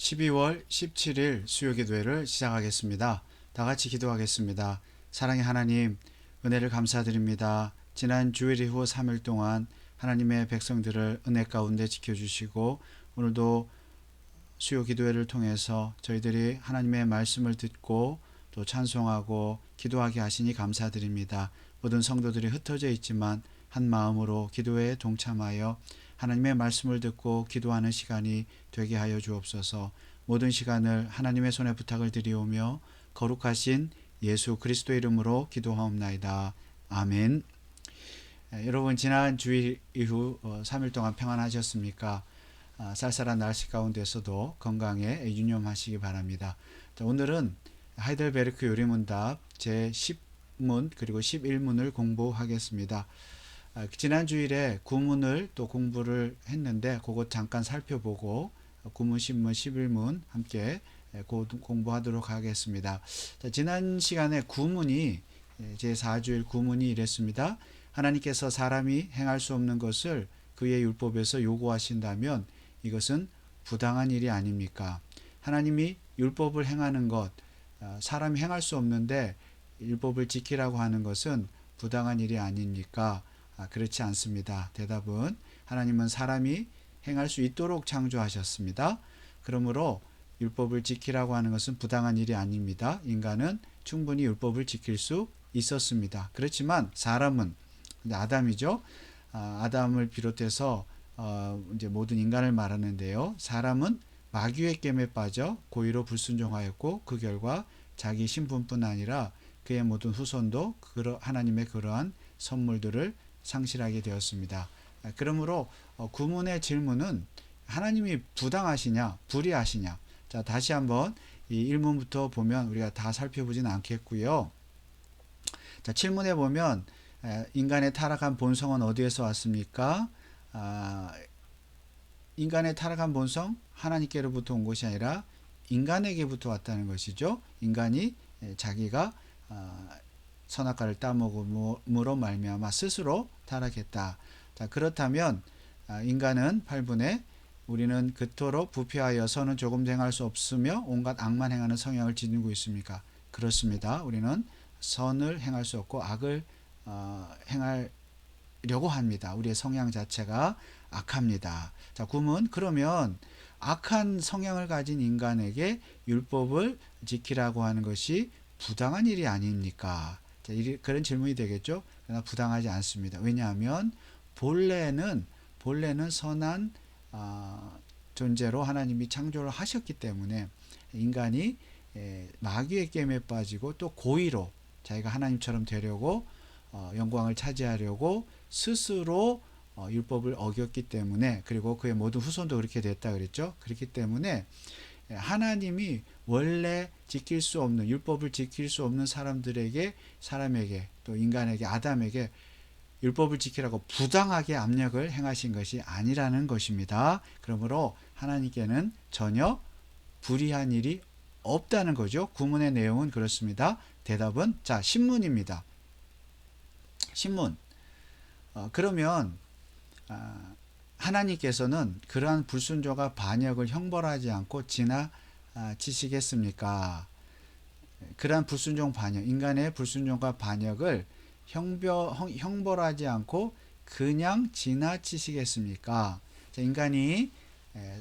12월 17일 수요기도회를 시작하겠습니다. 다 같이 기도하겠습니다. 사랑의 하나님, 은혜를 감사드립니다. 지난 주일 이후 3일 동안 하나님의 백성들을 은혜 가운데 지켜주시고 오늘도 수요기도회를 통해서 저희들이 하나님의 말씀을 듣고 또 찬송하고 기도하게 하시니 감사드립니다. 모든 성도들이 흩어져 있지만 한 마음으로 기도회에 동참하여 하나님의 말씀을 듣고 기도하는 시간이 되게 하여 주옵소서. 모든 시간을 하나님의 손에 부탁을 드리오며 거룩하신 예수 그리스도 이름으로 기도하옵나이다. 아멘. 여러분, 지난 주일 이후 3일 동안 평안하셨습니까? 쌀쌀한 날씨 가운데서도 건강에 유념하시기 바랍니다. 자, 오늘은 하이델베르크 요리문답 제10문 그리고 11문을 공부하겠습니다. 지난 주일에 구문을 또 공부를 했는데 그것 잠깐 살펴보고 구문, 신문, 11문 함께 공부하도록 하겠습니다. 자, 지난 시간에 구문이 제4주일 구문이 이랬습니다. 하나님께서 사람이 행할 수 없는 것을 그의 율법에서 요구하신다면 이것은 부당한 일이 아닙니까? 하나님이 율법을 행하는 것, 사람이 행할 수 없는데 율법을 지키라고 하는 것은 부당한 일이 아닙니까? 그렇지 않습니다. 대답은 하나님은 사람이 행할 수 있도록 창조하셨습니다. 그러므로 율법을 지키라고 하는 것은 부당한 일이 아닙니다. 인간은 충분히 율법을 지킬 수 있었습니다. 그렇지만 사람은, 아담이죠. 아담을 비롯해서 이제 모든 인간을 말하는데요. 사람은 마귀의 깸에 빠져 고의로 불순종하였고 그 결과 자기 신분뿐 아니라 그의 모든 후손도 하나님의 그러한 선물들을 상실하게 되었습니다. 그러므로 구문의 질문은 하나님이 부당하시냐 불의하시냐. 자, 다시 한번 이 1문부터 보면 우리가 다 살펴보진 않겠고요. 자, 7문에 보면 인간의 타락한 본성은 어디에서 왔습니까? 인간의 타락한 본성 하나님께로부터 온 것이 아니라 인간에게부터 왔다는 것이죠. 인간이 자기가 선악과를 따먹음으로 말미암아 스스로 타락했다. 자, 그렇다면 인간은 8분에 우리는 그토록 부패하여서는 조금 행할 수 없으며 온갖 악만 행하는 성향을 지니고 있습니까? 그렇습니다. 우리는 선을 행할 수 없고 악을 행하려고 합니다. 우리의 성향 자체가 악합니다. 자, 구문, 그러면 악한 성향을 가진 인간에게 율법을 지키라고 하는 것이 부당한 일이 아닙니까? 자, 그런 질문이 되겠죠. 그러나 부당하지 않습니다. 왜냐하면 본래는 선한 존재로 하나님이 창조를 하셨기 때문에 인간이 마귀의 깸에 빠지고 또 고의로 자기가 하나님처럼 되려고 영광을 차지하려고 스스로 율법을 어겼기 때문에, 그리고 그의 모든 후손도 그렇게 됐다 그랬죠. 그렇기 때문에 하나님이 원래 지킬 수 없는, 율법을 지킬 수 없는 사람에게 또 인간에게, 아담에게 율법을 지키라고 부당하게 압력을 행하신 것이 아니라는 것입니다. 그러므로 하나님께는 전혀 불의한 일이 없다는 거죠. 구문의 내용은 그렇습니다. 대답은 자, 신문입니다. 신문. 그러면 하나님께서는 그러한 불순종과 반역을 형벌하지 않고 지나치시겠습니까? 그러한 불순종 반역, 인간의 불순종과 반역을 형벌하지 않고 그냥 지나치시겠습니까? 인간이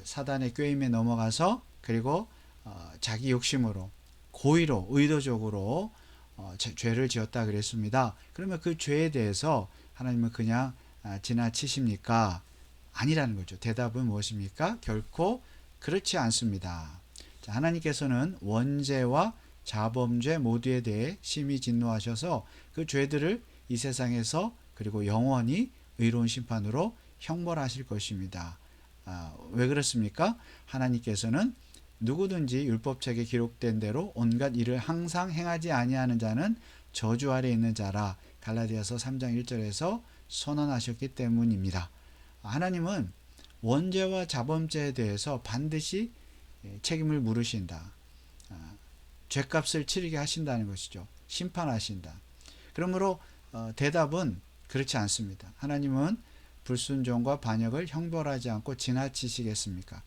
사단의 꾀임에 넘어가서 그리고 자기 욕심으로 고의로 의도적으로 죄를 지었다 그랬습니다. 그러면 그 죄에 대해서 하나님은 그냥 지나치십니까? 아니라는 거죠. 대답은 무엇입니까? 결코 그렇지 않습니다. 자, 하나님께서는 원죄와 자범죄 모두에 대해 심히 진노하셔서 그 죄들을 이 세상에서 그리고 영원히 의로운 심판으로 형벌하실 것입니다. 왜 그렇습니까? 하나님께서는 누구든지 율법책에 기록된 대로 온갖 일을 항상 행하지 아니하는 자는 저주 아래 있는 자라, 갈라디아서 3장 1절에서 선언하셨기 때문입니다. 하나님은 원죄와 자범죄에 대해서 반드시 책임을 물으신다. 죄값을 치르게 하신다는 것이죠. 심판하신다. 그러므로 대답은 그렇지 않습니다. 하나님은 불순종과 반역을 형벌하지 않고 지나치시겠습니까?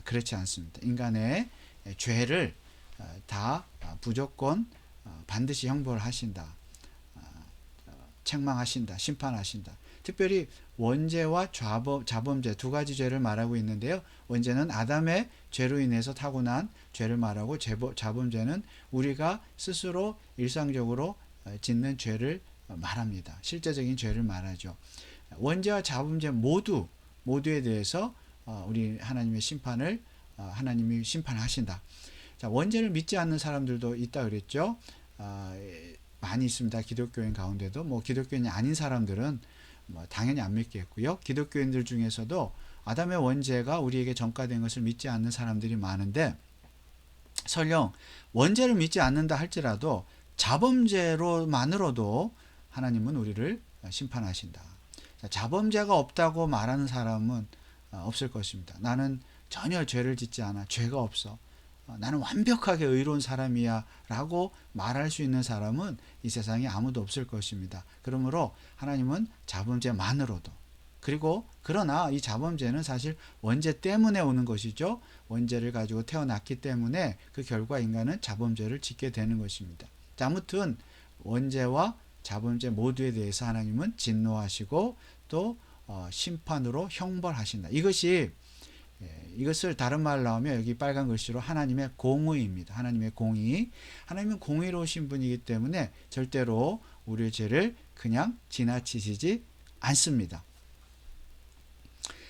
그렇지 않습니다. 인간의 죄를 다 무조건 반드시 형벌 하신다. 책망하신다. 심판하신다. 특별히 원죄와 자범죄 두 가지 죄를 말하고 있는데요. 원죄는 아담의 죄로 인해서 타고난 죄를 말하고 자범죄는 우리가 스스로 일상적으로 짓는 죄를 말합니다. 실제적인 죄를 말하죠. 원죄와 자범죄 모두에 대해서 우리 하나님의 심판을 하나님이 심판하신다. 자, 원죄를 믿지 않는 사람들도 있다 그랬죠. 많이 있습니다. 기독교인 가운데도 기독교인이 아닌 사람들은 당연히 안 믿겠고요. 기독교인들 중에서도 아담의 원죄가 우리에게 전가된 것을 믿지 않는 사람들이 많은데, 설령 원죄를 믿지 않는다 할지라도 자범죄로만으로도 하나님은 우리를 심판하신다. 자범죄가 없다고 말하는 사람은 없을 것입니다. 나는 전혀 죄를 짓지 않아. 죄가 없어. 나는 완벽하게 의로운 사람이야 라고 말할 수 있는 사람은 이 세상에 아무도 없을 것입니다. 그러므로 하나님은 자범죄만으로도, 그리고 그러나 이 자범죄는 사실 원죄 때문에 오는 것이죠. 원죄를 가지고 태어났기 때문에 그 결과 인간은 자범죄를 짓게 되는 것입니다. 자, 아무튼 원죄와 자범죄 모두에 대해서 하나님은 진노하시고 또 심판으로 형벌하신다. 이것을 다른 말로 하면 여기 빨간 글씨로 하나님의 공의입니다. 하나님의 공의. 하나님은 공의로우신 분이기 때문에 절대로 우리의 죄를 그냥 지나치시지 않습니다.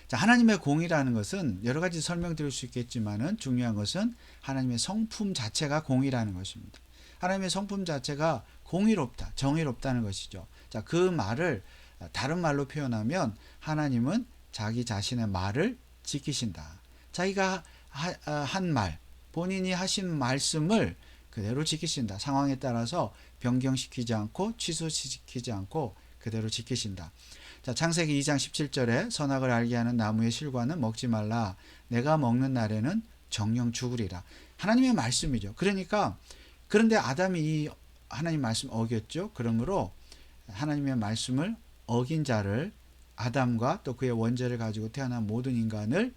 자, 하나님의 공의라는 것은 여러 가지 설명드릴 수 있겠지만은 중요한 것은 하나님의 성품 자체가 공의라는 것입니다. 하나님의 성품 자체가 공의롭다, 정의롭다는 것이죠. 자, 그 말을 다른 말로 표현하면 하나님은 자기 자신의 말을 지키신다. 자기가 한 말, 본인이 하신 말씀을 그대로 지키신다. 상황에 따라서 변경시키지 않고 취소시키지 않고 그대로 지키신다. 자, 창세기 2장 17절에 선악을 알게 하는 나무의 실과는 먹지 말라. 내가 먹는 날에는 정령 죽으리라. 하나님의 말씀이죠. 그런데 아담이 이 하나님 말씀 어겼죠. 그러므로 하나님의 말씀을 어긴 자를, 아담과 또 그의 원죄를 가지고 태어난 모든 인간을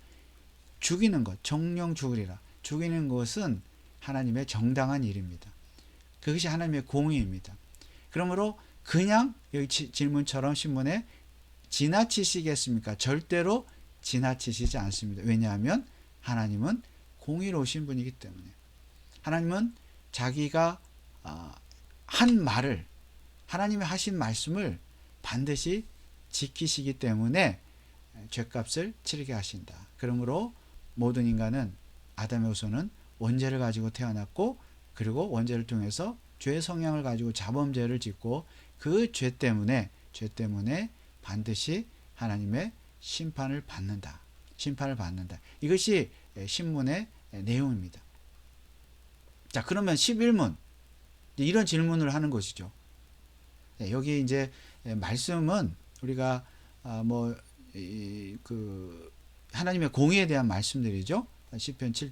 죽이는 것, 정령 죽으리라. 죽이는 것은 하나님의 정당한 일입니다. 그것이 하나님의 공의입니다. 그러므로 그냥 여기 질문처럼 신문에 지나치시겠습니까? 절대로 지나치시지 않습니다. 왜냐하면 하나님은 공의로우신 분이기 때문에. 하나님은 자기가 한 말을, 하나님이 하신 말씀을 반드시 지키시기 때문에 죄값을 치르게 하신다. 그러므로 모든 인간은, 아담의 후손은 원죄를 가지고 태어났고, 그리고 원죄를 통해서 죄의 성향을 가지고 자범죄를 짓고, 그 죄 때문에 반드시 하나님의 심판을 받는다. 이것이 신문의 내용입니다. 자, 그러면 11문, 이런 질문을 하는 것이죠. 여기 이제 말씀은 우리가 하나님의 공의에 대한 말씀들이죠. 시편 7편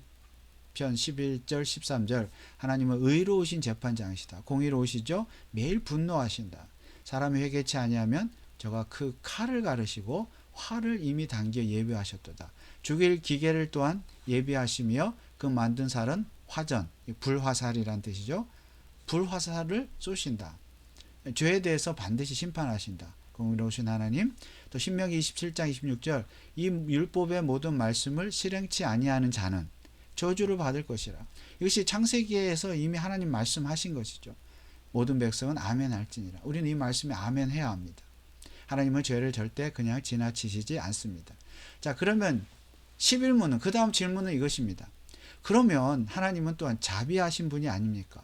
11절 13절, 하나님은 의로우신 재판장이시다. 공의로우시죠. 매일 분노하신다. 사람이 회개치 아니하면 저가 그 칼을 가르시고 활을 이미 당겨 예비하셨도다. 죽일 기계를 또한 예비하시며 그 만든 살은 화전, 불화살이란 뜻이죠. 불화살을 쏘신다. 죄에 대해서 반드시 심판하신다. 공의로우신 하나님. 또 신명기 27장 26절, 이 율법의 모든 말씀을 실행치 아니하는 자는 저주를 받을 것이라. 이것이 창세기에서 이미 하나님 말씀하신 것이죠. 모든 백성은 아멘 할지니라. 우리는 이 말씀에 아멘 해야 합니다. 하나님은 죄를 절대 그냥 지나치시지 않습니다. 자, 그러면 11문은, 그 다음 질문은 이것입니다. 그러면 하나님은 또한 자비하신 분이 아닙니까?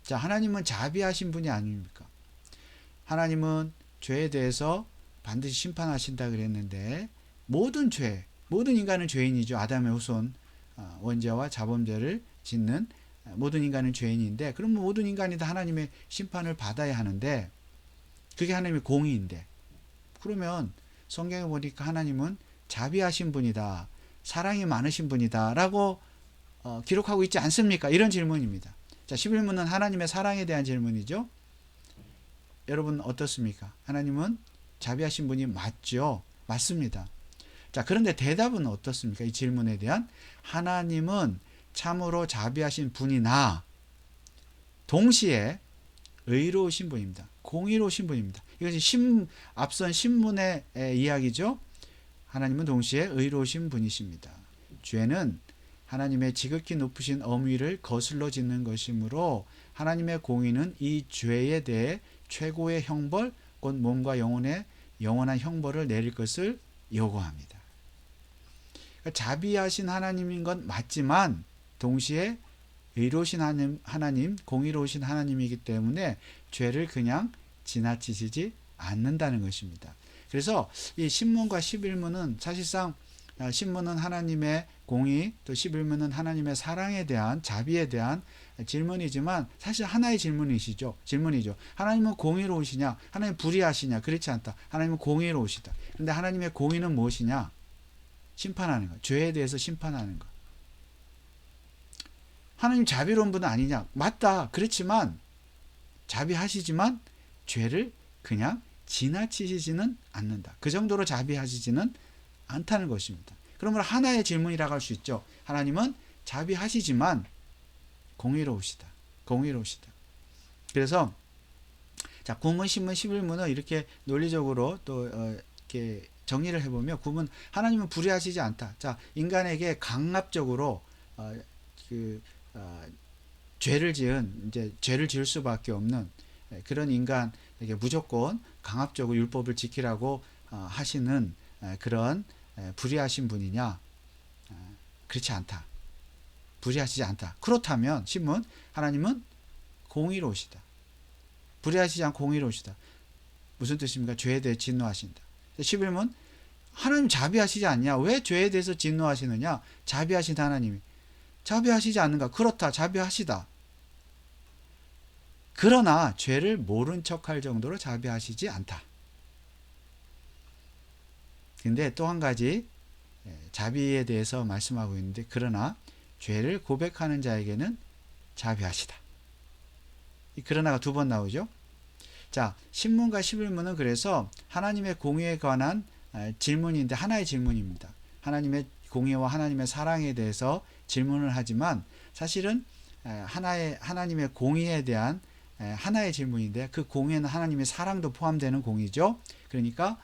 자, 하나님은 자비하신 분이 아닙니까? 하나님은 죄에 대해서 반드시 심판하신다 그랬는데, 모든 인간은 죄인이죠. 아담의 후손, 원죄와 자범죄를 짓는 모든 인간은 죄인인데, 그러면 모든 인간이 다 하나님의 심판을 받아야 하는데, 그게 하나님의 공의인데, 그러면 성경에 보니까 하나님은 자비하신 분이다, 사랑이 많으신 분이다 라고 기록하고 있지 않습니까? 이런 질문입니다. 자, 11문은 하나님의 사랑에 대한 질문이죠. 여러분 어떻습니까? 하나님은 자비하신 분이 맞죠? 맞습니다. 자, 그런데 대답은 어떻습니까? 이 질문에 대한 하나님은 참으로 자비하신 분이나 동시에 의로우신 분입니다. 공의로우신 분입니다. 이것이 앞선 신문의 이야기죠. 하나님은 동시에 의로우신 분이십니다. 죄는 하나님의 지극히 높으신 엄위를 거슬러 짓는 것이므로 하나님의 공의는 이 죄에 대해 최고의 형벌, 곧 몸과 영혼의 영원한 형벌을 내릴 것을 요구합니다. 그러니까 자비하신 하나님인 건 맞지만 동시에 의로우신 하나님, 공의로우신 하나님이기 때문에 죄를 그냥 지나치시지 않는다는 것입니다. 그래서 이 신문과 11문은 사실상 신문은 하나님의 공의, 또 11문은 하나님의 사랑에 대한, 자비에 대한 질문이지만 사실 하나의 질문이죠. 하나님은 공의로우시냐? 하나님 불의하시냐? 그렇지 않다. 하나님은 공의로우시다. 그런데 하나님의 공의는 무엇이냐? 심판하는 것. 죄에 대해서 심판하는 것. 하나님 자비로운 분은 아니냐? 맞다. 그렇지만 자비하시지만 죄를 그냥 지나치시지는 않는다. 그 정도로 자비하시지는 않다는 것입니다. 그러므로 하나의 질문이라고 할 수 있죠. 하나님은 자비하시지만 공의로우시다. 그래서 자, 구문, 신문, 11문은 이렇게 논리적으로 또 이렇게 정리를 해보면, 구문, 하나님은 불의하시지 않다. 자, 인간에게 강압적으로 죄를 지을 수밖에 없는 그런 인간에게 무조건 강압적으로 율법을 지키라고 하시는 그런 불의하신 분이냐? 그렇지 않다. 불의하시지 않다. 그렇다면 신문, 하나님은 공의로우시다. 불의하시지 않고 공의로우시다. 무슨 뜻입니까? 죄에 대해 진노하신다. 11문, 하나님 자비하시지 않냐? 왜 죄에 대해서 진노하시느냐? 자비하신 하나님이. 자비하시지 않는가? 그렇다. 자비하시다. 그러나 죄를 모른 척할 정도로 자비하시지 않다. 근데 또 한 가지 자비에 대해서 말씀하고 있는데, 그러나 죄를 고백하는 자에게는 자비하시다. 이 그러나가 두 번 나오죠. 자, 신문과 11문은 그래서 하나님의 공의에 관한 질문인데 하나의 질문입니다. 하나님의 공의와 하나님의 사랑에 대해서 질문을 하지만 사실은 하나님의 공의에 대한 하나의 질문인데, 그 공의에는 하나님의 사랑도 포함되는 공의죠. 그러니까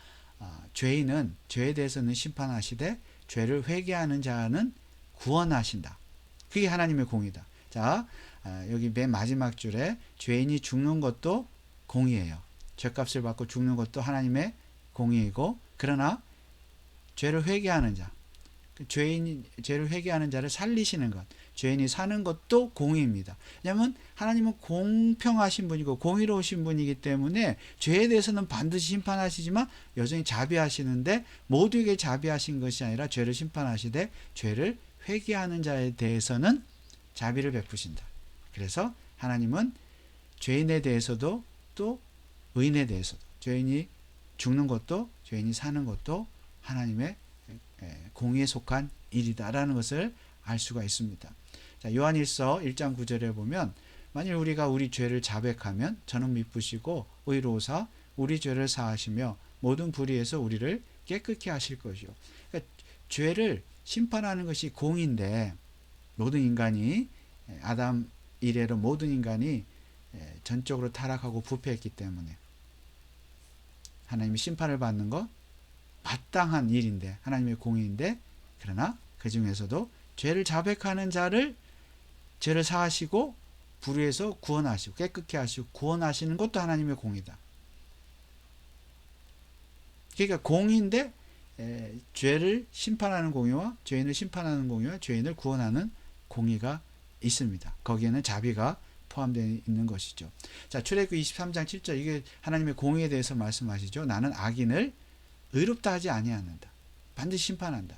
죄인은 죄에 대해서는 심판하시되 죄를 회개하는 자는 구원하신다. 그게 하나님의 공의다. 자, 여기 맨 마지막 줄에 죄인이 죽는 것도 공의예요. 죄값을 받고 죽는 것도 하나님의 공의이고, 그러나 죄를 회개하는 자, 죄를 회개하는 자를 살리시는 것, 죄인이 사는 것도 공의입니다. 왜냐하면 하나님은 공평하신 분이고 공의로우신 분이기 때문에 죄에 대해서는 반드시 심판하시지만 여전히 자비하시는데, 모두에게 자비하신 것이 아니라 죄를 심판하시되 죄를 회개하는 자에 대해서는 자비를 베푸신다. 그래서 하나님은 죄인에 대해서도 또 의인에 대해서도, 죄인이 죽는 것도 죄인이 사는 것도 하나님의 공의에 속한 일이다라는 것을 알 수가 있습니다. 자, 요한일서 1장 9절에 보면, 만일 우리가 우리 죄를 자백하면 저는 미쁘시고 의로우사 우리 죄를 사하시며 모든 불의에서 우리를 깨끗게 하실 것이요. 그러니까 죄를 심판하는 것이 공인데, 모든 인간이 아담 이래로 모든 인간이 전적으로 타락하고 부패했기 때문에 하나님이 심판을 받는 것 마땅한 일인데, 하나님의 공의인데, 그러나 그 중에서도 죄를 자백하는 자를 죄를 사하시고 불의에서 구원하시고 깨끗게 하시고 구원하시는 것도 하나님의 공의다. 그러니까 공의인데 죄를 심판하는 공의와 죄인을 심판하는 공의와 죄인을 구원하는 공의가 있습니다. 거기에는 자비가 포함되어 있는 것이죠. 자, 출애굽 23장 7절, 이게 하나님의 공의에 대해서 말씀하시죠. 나는 악인을 의롭다 하지 아니하는다. 반드시 심판한다.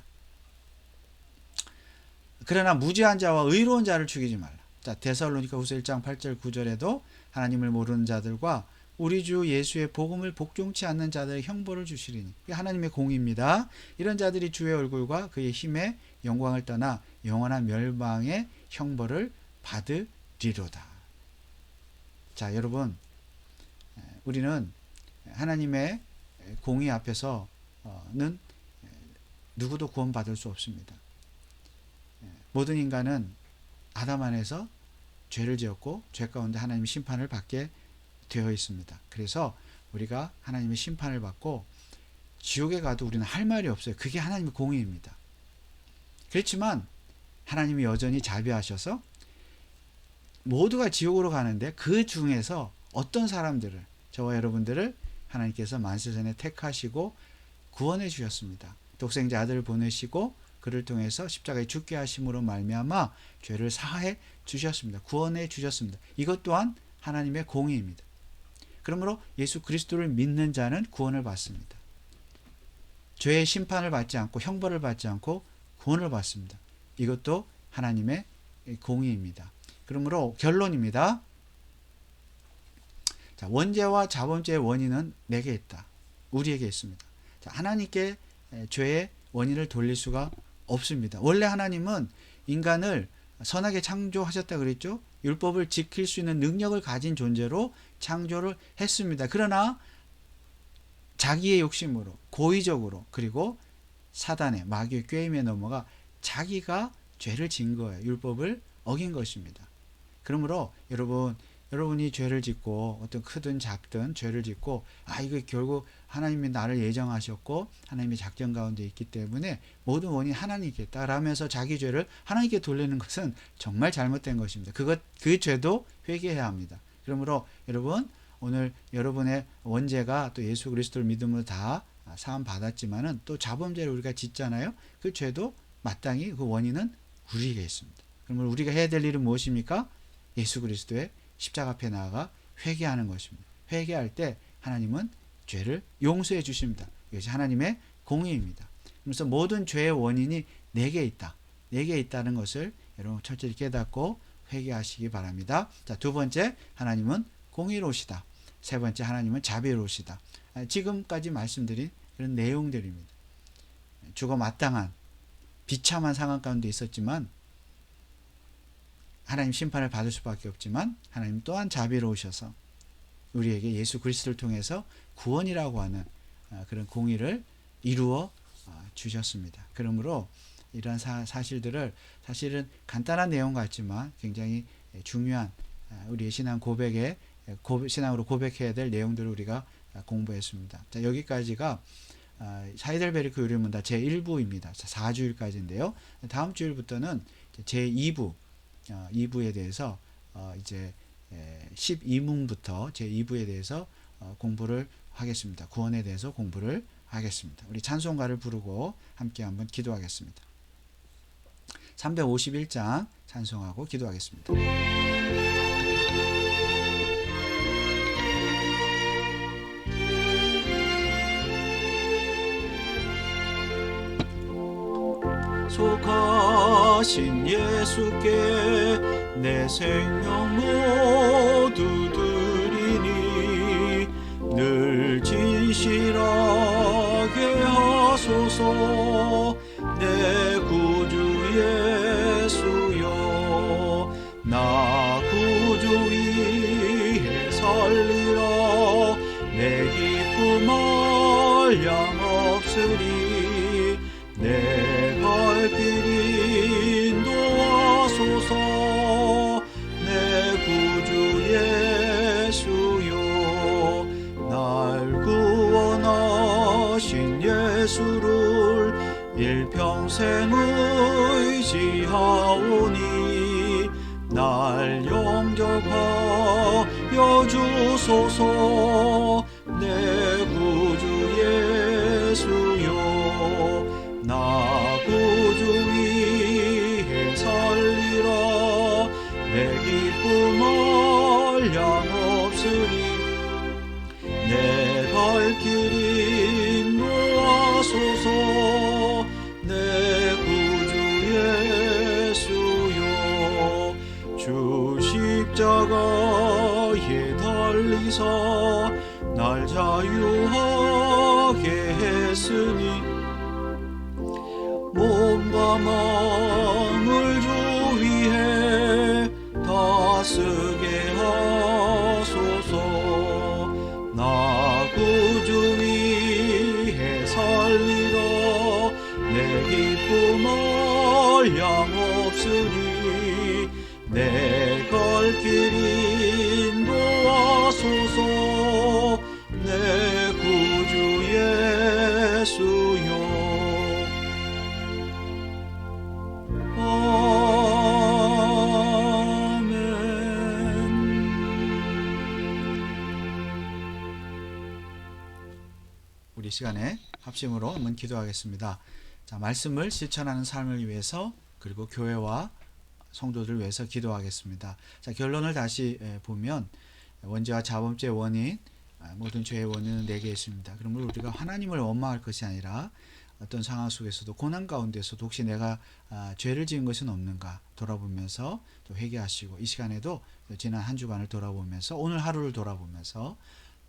그러나 무죄한 자와 의로운 자를 죽이지 말라. 자, 데살로니가 후서 1장 8절 9절에도 하나님을 모르는 자들과 우리 주 예수의 복음을 복종치 않는 자들의 형벌을 주시리니, 이게 하나님의 공의입니다. 이런 자들이 주의 얼굴과 그의 힘의 영광을 떠나 영원한 멸망의 형벌을 받으리로다. 자, 여러분, 우리는 하나님의 공의 앞에서는 누구도 구원받을 수 없습니다. 모든 인간은 아담 안에서 죄를 지었고 죄 가운데 하나님의 심판을 받게 되어 있습니다. 그래서 우리가 하나님의 심판을 받고 지옥에 가도 우리는 할 말이 없어요. 그게 하나님의 공의입니다. 그렇지만 하나님이 여전히 자비하셔서 모두가 지옥으로 가는데 그 중에서 어떤 사람들을, 저와 여러분들을 하나님께서 만세전에 택하시고 구원해 주셨습니다. 독생자 아들을 보내시고 그를 통해서 십자가에 죽게 하심으로 말미암아 죄를 사해 주셨습니다. 구원해 주셨습니다. 이것 또한 하나님의 공의입니다. 그러므로 예수 그리스도를 믿는 자는 구원을 받습니다. 죄의 심판을 받지 않고 형벌을 받지 않고 구원을 받습니다. 이것도 하나님의 공의입니다. 그러므로 결론입니다. 자, 원죄와 자범죄의 원인은 내게 있다. 우리에게 있습니다. 자, 하나님께 죄의 원인을 돌릴 수가 없습니다. 원래 하나님은 인간을 선하게 창조하셨다 그랬죠. 율법을 지킬 수 있는 능력을 가진 존재로 창조를 했습니다. 그러나 자기의 욕심으로 고의적으로 그리고 사단의 마귀의 꾀임에 넘어가 자기가 죄를 진 거예요. 율법을 어긴 것입니다. 그러므로 여러분이 죄를 짓고 어떤 크든 작든 죄를 짓고 이거 결국 하나님이 나를 예정하셨고 하나님의 작전 가운데 있기 때문에 모든 원인 하나님께다 라면서 자기 죄를 하나님께 돌리는 것은 정말 잘못된 것입니다. 그 죄도 회개해야 합니다. 그러므로 여러분 오늘 여러분의 원죄가 또 예수 그리스도를 믿음으로 다 사함 받았지만은 또 자범죄를 우리가 짓잖아요. 그 죄도 마땅히 그 원인은 우리에게 있습니다. 그러면 우리가 해야 될 일은 무엇입니까? 예수 그리스도의 십자가 앞에 나아가 회개하는 것입니다. 회개할 때 하나님은 죄를 용서해 주십니다. 이것이 하나님의 공의입니다. 그래서 모든 죄의 원인이 내게 있다. 내게 있다는 것을 여러분 철저히 깨닫고 회개하시기 바랍니다. 자, 두 번째, 하나님은 공의로우시다. 세 번째, 하나님은 자비로우시다. 지금까지 말씀드린 그런 내용들입니다. 죽어 마땅한 비참한 상황 가운데 있었지만 하나님 심판을 받을 수밖에 없지만 하나님 또한 자비로우셔서 우리에게 예수 그리스도를 통해서 구원이라고 하는 그런 공의를 이루어 주셨습니다. 그러므로 이러한 사실들을 사실은 간단한 내용 같지만 굉장히 중요한 우리의 신앙 고백에 신앙으로 고백해야 될 내용들을 우리가 공부했습니다. 자, 여기까지가 하이델베르크 요리문답 제1부입니다. 4주일까지인데요. 다음 주일부터는 제2부 2부에 대해서 이제 12문부터 제2부에 대해서 공부를 하겠습니다. 구원에 대해서 공부를 하겠습니다. 우리 찬송가를 부르고 함께 한번 기도하겠습니다. 351장 찬송하고 기도하겠습니다. 속하신 예수께 내 생명 모두 드리니 늘 진실하게 하소서. 내 구주 예수여, 나 구주 위에 살리라. 내 기쁨 한량없으리. 내 발길 인도하소서. 내 구주 예수여, 날 구원하신 예수를 일평생 의지하오니 날 영접하여 주소서. 내 구주 예수여, 나 구주 위에 살리라. 내 기쁨 한량없으리. 내 발길 인도하소서. 내 구주 예수여, 주 십자가에 달리사 날 자유하게 했으니 몸과 마음을 주 위해 다쓰게 하소서. 나 구주 위해 살리라. 내 내 걸길 인도하소서. 내 구주 예수여. 우리 시간에 합심으로 한번 기도하겠습니다. 자, 말씀을 실천하는 삶을 위해서 그리고 교회와 성도들을 위해서 기도하겠습니다. 자, 결론을 다시 보면 원죄와 자범죄의 원인, 모든 죄의 원인은 내게 있습니다. 그러므로 우리가 하나님을 원망할 것이 아니라 어떤 상황 속에서도 고난 가운데서도 혹시 내가 죄를 지은 것은 없는가 돌아보면서 또 회개하시고, 이 시간에도 지난 한 주간을 돌아보면서 오늘 하루를 돌아보면서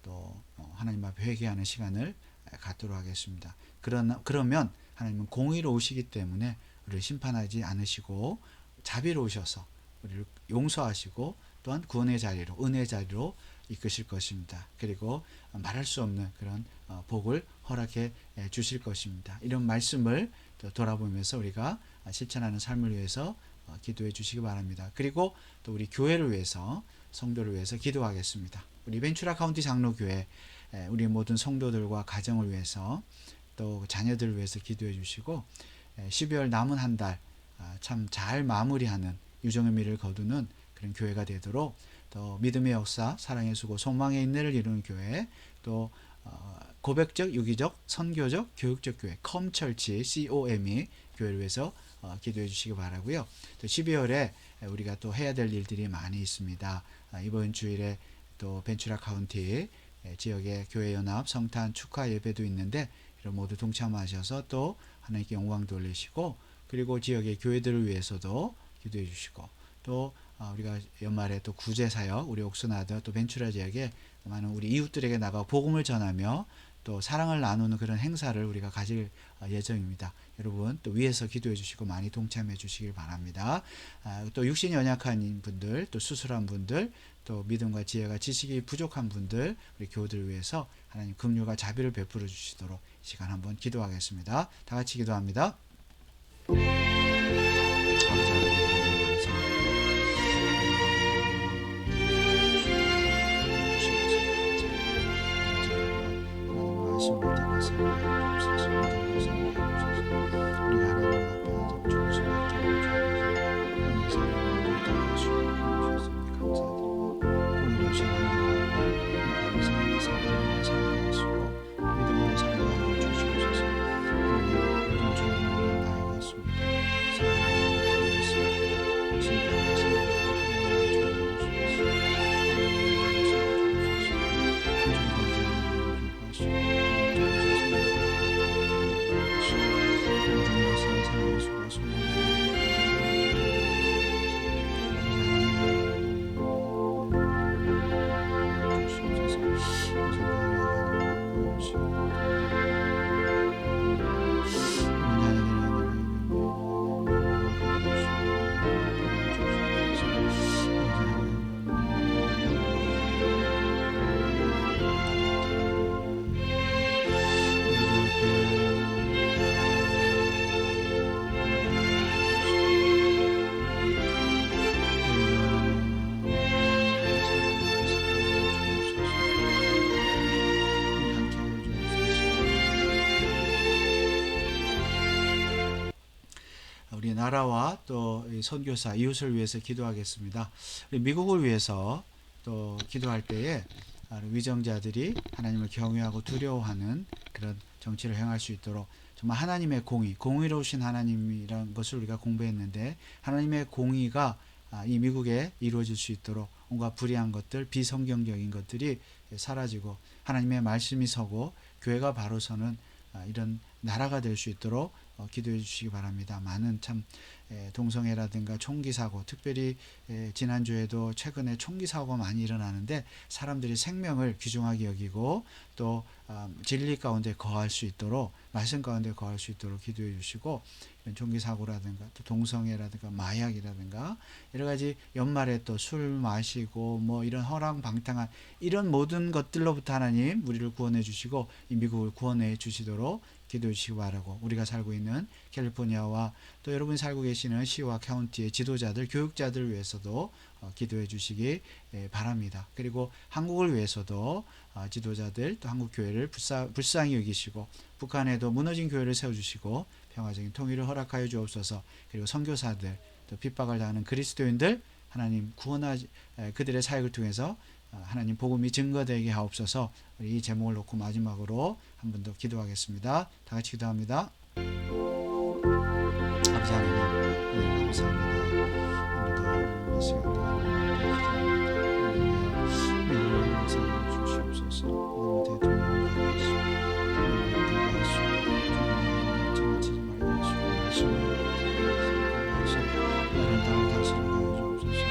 또 하나님 앞에 회개하는 시간을 갖도록 하겠습니다. 그러면 하나님은 공의로우시기 때문에 우리를 심판하지 않으시고 자비로우셔서 우리를 용서하시고 또한 구원의 자리로, 은혜의 자리로 이끄실 것입니다. 그리고 말할 수 없는 그런 복을 허락해 주실 것입니다. 이런 말씀을 돌아보면서 우리가 실천하는 삶을 위해서 기도해 주시기 바랍니다. 그리고 또 우리 교회를 위해서, 성도를 위해서 기도하겠습니다. 우리 벤츄라 카운티 장로교회 우리 모든 성도들과 가정을 위해서 또 자녀들을 위해서 기도해 주시고, 12월 남은 한 달 참 잘 마무리하는 유정의 미를 거두는 그런 교회가 되도록, 또 믿음의 역사, 사랑의 수고, 소망의 인내를 이루는 교회, 또 고백적, 유기적, 선교적, 교육적 교회, 컴철치, COME 교회를 위해서 기도해 주시기 바라고요. 또 12월에 우리가 또 해야 될 일들이 많이 있습니다. 이번 주일에 또 벤츄라 카운티 지역의 교회 연합 성탄 축하 예배도 있는데, 이런 모두 동참하셔서 또 하나님께 영광 돌리시고, 그리고 지역의 교회들을 위해서도 기도해 주시고, 또 우리가 연말에 또 구제 사역, 우리 옥수나드 또 벤츄라 지역에 많은 우리 이웃들에게 나가 복음을 전하며 또 사랑을 나누는 그런 행사를 우리가 가질 예정입니다. 여러분 또 위에서 기도해 주시고 많이 동참해 주시길 바랍니다. 또 육신이 연약한 분들, 또 수술한 분들, 또 믿음과 지혜가 지식이 부족한 분들, 우리 교우들을 위해서 하나님 긍휼과 자비를 베풀어 주시도록 이 시간 한번 기도하겠습니다. 다 같이 기도합니다. 아버지 하나님 나라와 또 선교사, 이웃을 위해서 기도하겠습니다. 미국을 위해서 또 기도할 때에 위정자들이 하나님을 경외하고 두려워하는 그런 정치를 행할 수 있도록 정말 하나님의 공의로우신 하나님이라는 것을 우리가 공부했는데, 하나님의 공의가 이 미국에 이루어질 수 있도록 온갖 불의한 것들, 비성경적인 것들이 사라지고 하나님의 말씀이 서고 교회가 바로 서는 이런 나라가 될 수 있도록 기도해 주시기 바랍니다. 많은 참 동성애라든가 총기 사고, 특별히 지난주에도 최근에 총기 사고가 많이 일어나는데 사람들이 생명을 귀중하게 여기고 또 진리 가운데 거할 수 있도록, 말씀 가운데 거할 수 있도록 기도해 주시고, 이런 총기 사고라든가 또 동성애라든가 마약이라든가 여러 가지 연말에 또 술 마시고 뭐 이런 허랑방탕한 이런 모든 것들로부터 하나님 우리를 구원해 주시고 이 미국을 구원해 주시도록 기도해 주시기 바라고, 우리가 살고 있는 캘리포니아와 또 여러분이 살고 계시는 시와 카운티의 지도자들, 교육자들을 위해서도 기도해 주시기 바랍니다. 그리고 한국을 위해서도 지도자들 또 한국 교회를 불쌍히 여기시고 북한에도 무너진 교회를 세워주시고 평화적인 통일을 허락하여 주옵소서. 그리고 선교사들 또 핍박을 당하는 그리스도인들 하나님 구원하지, 그들의 사역을 통해서 하나님 복음이 증거되게 하옵소서. 우리 이 제목을 놓고 마지막으로 한 번 더 기도하겠습니다. 다 같이 기도합니다. 아버지 하나님, 감사합니다. 오늘도 이 시간 동안 미국을 영상을 주시옵소서. 오늘 대통령을 가르치시고 불가하시고 장치지 말게 하시고 말씀을 하셔서 나를 땅을 다스리게 하여 주옵소서.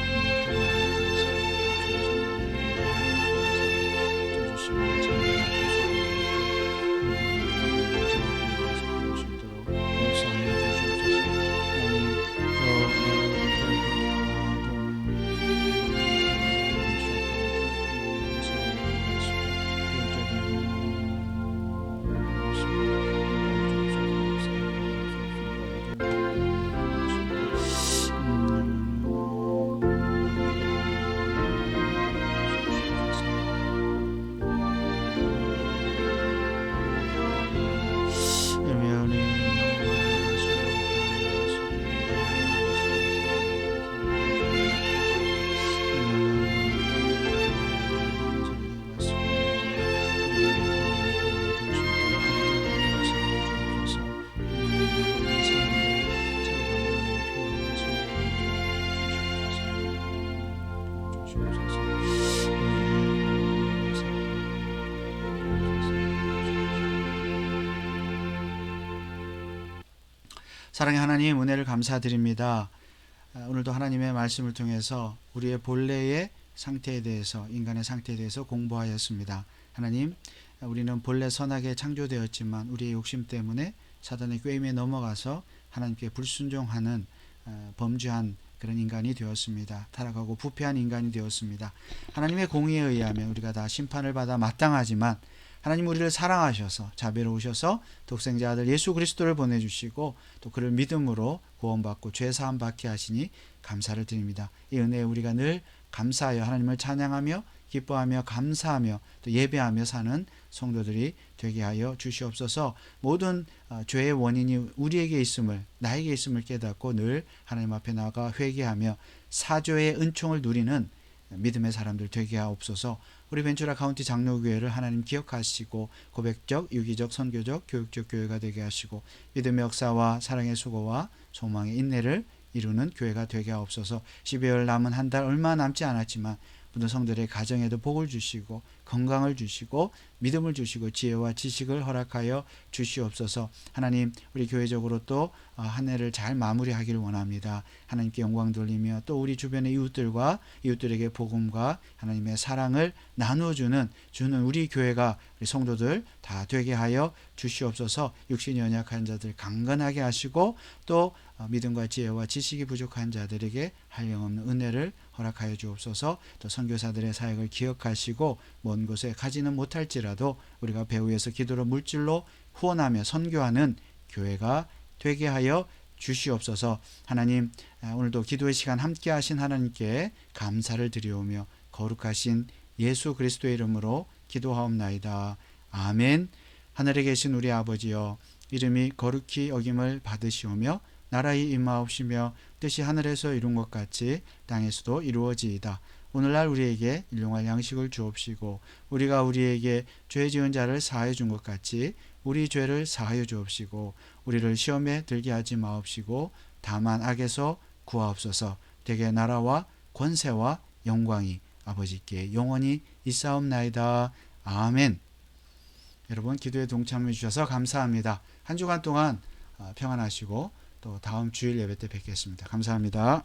사랑의 하나님, 은혜를 감사드립니다. 오늘도 하나님의 말씀을 통해서 우리의 본래의 상태에 대해서, 인간의 상태에 대해서 공부하였습니다. 하나님, 우리는 본래 선하게 창조되었지만 우리의 욕심 때문에 사단의 꾀임에 넘어가서 하나님께 불순종하는 범죄한 그런 인간이 되었습니다. 타락하고 부패한 인간이 되었습니다. 하나님의 공의에 의하면 우리가 다 심판을 받아 마땅하지만 하나님 우리를 사랑하셔서 자비로우셔서 독생자 아들 예수 그리스도를 보내주시고 또 그를 믿음으로 구원받고 죄사함 받게 하시니 감사를 드립니다. 이 은혜에 우리가 늘 감사하여 하나님을 찬양하며 기뻐하며 감사하며 또 예배하며 사는 성도들이 되게 하여 주시옵소서. 모든 죄의 원인이 우리에게 있음을, 나에게 있음을 깨닫고 늘 하나님 앞에 나가 회개하며 사죄의 은총을 누리는 믿음의 사람들 되게 하옵소서. 우리 벤츄라 카운티 장로교회를 하나님 기억하시고 고백적, 유기적, 선교적, 교육적 교회가 되게 하시고 믿음의 역사와 사랑의 수고와 소망의 인내를 이루는 교회가 되게 하옵소서. 12월 남은 한 달 얼마 남지 않았지만 모든 성들의 가정에도 복을 주시고 건강을 주시고 믿음을 주시고 지혜와 지식을 허락하여 주시옵소서. 하나님, 우리 교회적으로 또 한 해를 잘 마무리하기를 원합니다. 하나님께 영광 돌리며 또 우리 주변의 이웃들에게 복음과 하나님의 사랑을 나누어주는 우리 교회가 우리 성도들 다 되게 하여 주시옵소서. 육신이 연약한 자들 강건하게 하시고 또 믿음과 지혜와 지식이 부족한 자들에게 한량없는 은혜를 허락하여 주옵소서. 또 선교사들의 사역을 기억하시고 먼 곳에 가지는 못할지라도 우리가 배후에서 기도로 물질로 후원하며 선교하는 교회가 되게 하여 주시옵소서. 하나님, 오늘도 기도의 시간 함께 하신 하나님께 감사를 드리오며 거룩하신 예수 그리스도의 이름으로 기도하옵나이다. 아멘. 하늘에 계신 우리 아버지여, 이름이 거룩히 여김을 받으시오며 나라의 임하옵시며 뜻이 하늘에서 이룬 것 같이 땅에서도 이루어지이다. 오늘날 우리에게 일용할 양식을 주옵시고 우리가 우리에게 죄 지은 자를 사하여 준 것 같이 우리 죄를 사하여 주옵시고 우리를 시험에 들게 하지 마옵시고 다만 악에서 구하옵소서. 대개 나라와 권세와 영광이 아버지께 영원히 있사옵나이다. 아멘. 여러분, 기도에 동참해 주셔서 감사합니다. 한 주간 동안 평안하시고 또 다음 주일 예배 때 뵙겠습니다. 감사합니다.